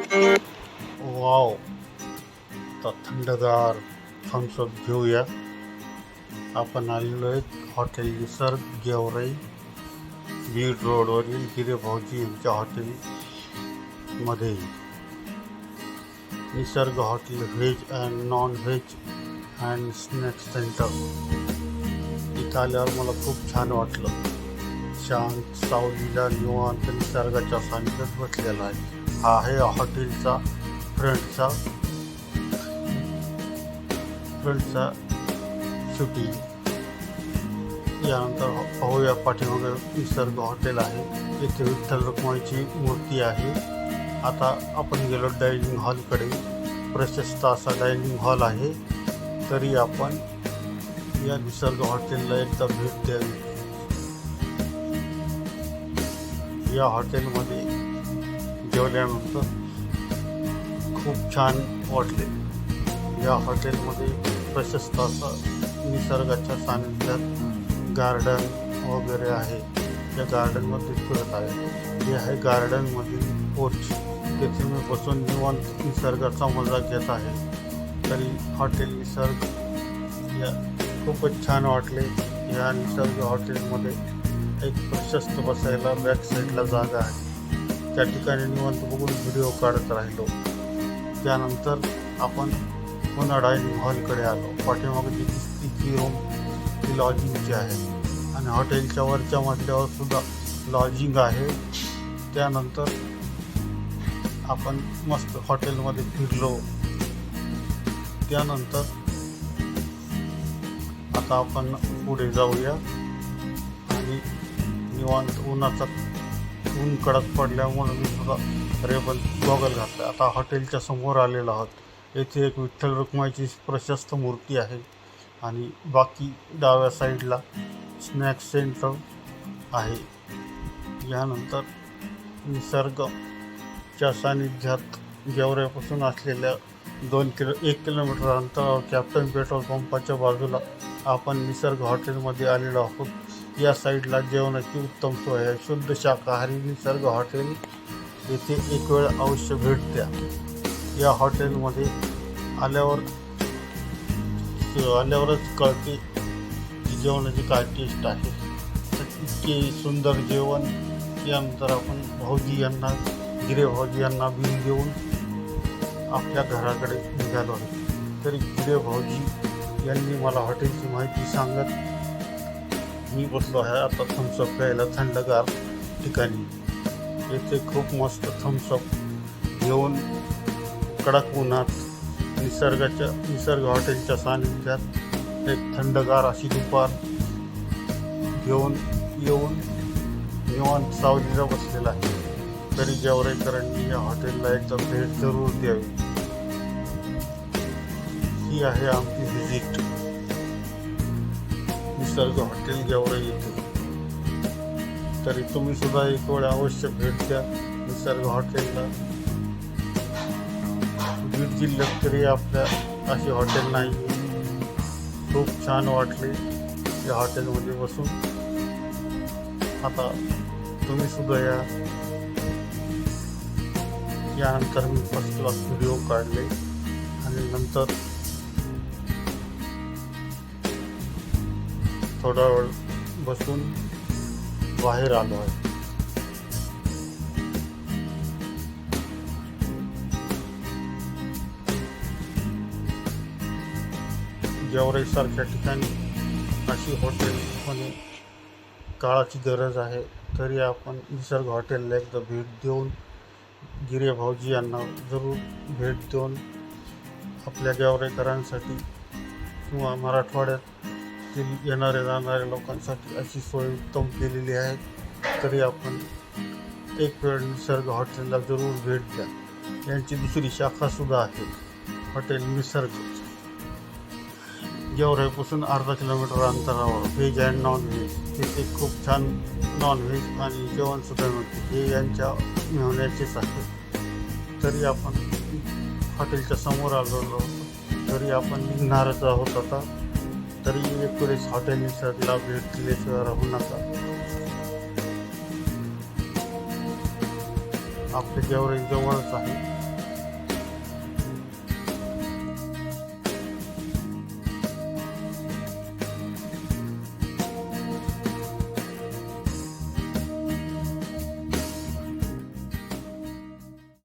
Wow, तर थंडगार Thums Up घेऊया. आपण आलेलो आहे हॉटेल निसर्ग गेवराई बीड रोडवरील गिरे भाऊजी यांच्या हॉटेलमध्ये. निसर्ग hotel veg and non veg and snacks centre. इथं आल्यावर मला खूप छान वाटलं. शांत सावलीला निवांत निसर्गाच्या सानिध्यात बसलेला आहे. हा आहे हॉटेलचा फ्रंटचा शूटिंग. यानंतर पाहूया पाठीमागे निसर्ग हॉटेल आहे. येथे विठ्ठल रखुमाईची मूर्ती आहे. आता आपण गेलो डायनिंग हॉलकडे. प्रशस्त असा डायनिंग हॉल आहे. तरी आपण या निसर्ग हॉटेलला एकदा भेट द्यावी. या हॉटेलमध्ये जेवल्यानंतर खूप छान वाटले. या हॉटेलमध्ये प्रशस्त असा निसर्गाच्या सानिध्यात गार्डन वगैरे आहे. या गार्डनमध्ये फिरत आहे. हे आहे गार्डनमधील पोर्च. तेथे मी बसून निवांत निसर्गाचा मजा घेत आहे. तरी हॉटेल निसर्ग या खूपच छान वाटले. या निसर्ग हॉटेलमध्ये एक प्रशस्त बसायला बॅक साईडला जागा आहे. त्या ठिकाणी निवांत बघून व्हिडिओ काढत राहिलो. त्यानंतर आपण पुन्हा डायनिंग हॉलकडे आलो. पाठीमागे जी दिसती ती रूम ती लॉजिंगची आहे आणि हॉटेलच्या वरच्या मजल्यावर सुद्धा लॉजिंग आहे. त्यानंतर आपण मस्त हॉटेलमध्ये फिरलो. त्यानंतर आता आपण पुढे जाऊया आणि निवांत ऊन कडक पडल्यामुळे मी सुद्धा रेबल गॉगल घातला. आता हॉटेलच्या समोर आलेलो आहोत. येथे एक विठ्ठल रखुमाईची प्रशस्त मूर्ती आहे आणि बाकी डाव्या साईडला स्नॅक्स सेंटर आहे. यानंतर निसर्गाच्या सानिध्यात गेवराईपासून असलेल्या 1 किलोमीटर अंतरावर कॅप्टन पेट्रोल पंपाच्या बाजूला आपण निसर्ग हॉटेलमध्ये आलेलो आहोत. या साईडला जेवणाची उत्तम सोय आहे. शुद्ध शाकाहारी निसर्ग हॉटेल. येथे एक वेळ अवश्य भेट द्या. या हॉटेलमध्ये आल्यावरच कळते की जेवणाची काय टेस्ट आहे. इतके सुंदर जेवण. यानंतर आपण गिरे भाऊजी यांना बिल देऊन आपल्या घराकडे निघालो आहे. तरी गिरे भाऊजी यांनी मला हॉटेलची माहिती सांगत मी बसलो आहे आता थम्सअप प्यायला थंडगार ठिकाणी. येथे खूप मस्त थम्सअप घेऊन कडक उन्हात निसर्ग हॉटेलच्या सानिध्यात एक थंडगार अशी दुपार येऊन निवांत सावलीला बसलेला आहे. तरी गेवराईकरांनी या हॉटेलला एकदा भेट जरूर द्यावी. ही आहे आमची व्हिजिट निसर्ग हॉटेल गेवराई येथे. तरी तुम्ही सुद्धा एक वेळ अवश्य भेट द्या निसर्ग हॉटेलला. बीड जिल्ह्यात तरी आपल्या अशी हॉटेल नाही. खूप छान वाटले या हॉटेलमध्ये बसून. आता तुम्ही सुद्धा यानंतर मी फर्स्ट क्लास व्हिडिओ काढले आणि नंतर थोडा वेळ बसून बाहेर आलो आहे. गेवराईसारख्या ठिकाणी अशी हॉटेल होणे काळाची गरज आहे. तरी आपण निसर्ग हॉटेलला एकदा भेट देऊन गिरे भाऊजी यांना जरूर भेट देऊन आपल्या गेवराईकरांसाठी किंवा मराठवाड्यातील येणाऱ्या जाणाऱ्या लोकांसाठी अशी सोय उत्तम केलेली आहे. तरी आपण एक वेळ निसर्ग हॉटेलला जरूर भेट द्या. यांची दुसरी शाखासुद्धा आहे हॉटेल निसर्ग. गेवराईपासून अर्धा किलोमीटर अंतरावर व्हेज अँड नॉन व्हेज. तिथे खूप छान नॉन व्हेज आणि जेवणसुद्धा मिळते. हे यांच्या मेहण्याचेच आहे. तरी आपण हॉटेलच्या समोर आलेलो होतो. तरी आपण निघणारच आहोत आता. तरी एक वेळेस हॉटेल निसर्गला भेट दिल्याशिवाय राहू नका. आपल्या गेवराई जवळच आहे.